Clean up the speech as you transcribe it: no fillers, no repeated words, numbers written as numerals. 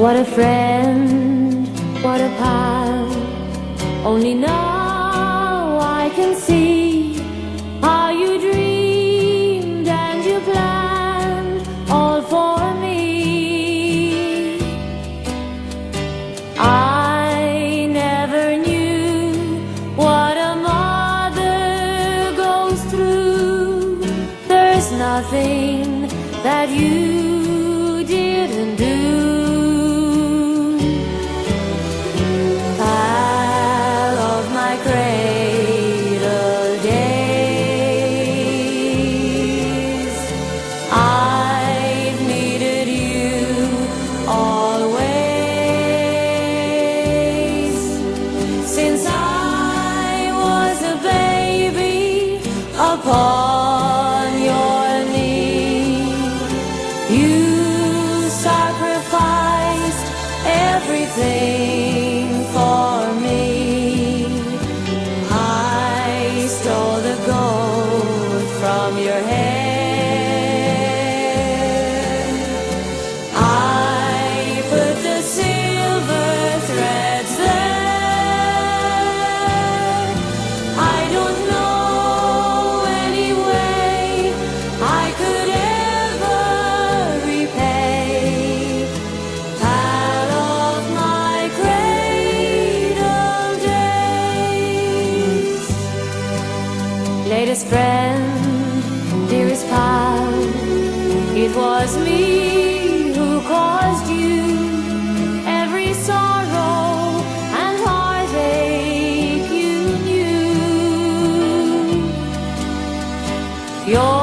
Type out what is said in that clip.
What a friend, what a pal. Only now I can see how you dreamed and you planned all for me. I never knew what a mother goes through. There's nothing that you didn't do. Pal of my cradle days, I've needed you always. Since I was a baby upon your knee, you sacrificed everything for me. I stole the gold from your hair. I put the silver threads there. I don't know any way I could ever repay. Pal of my cradle days. Latest friend, dearest pal, it was me who caused you every sorrow and heartache you knew. Your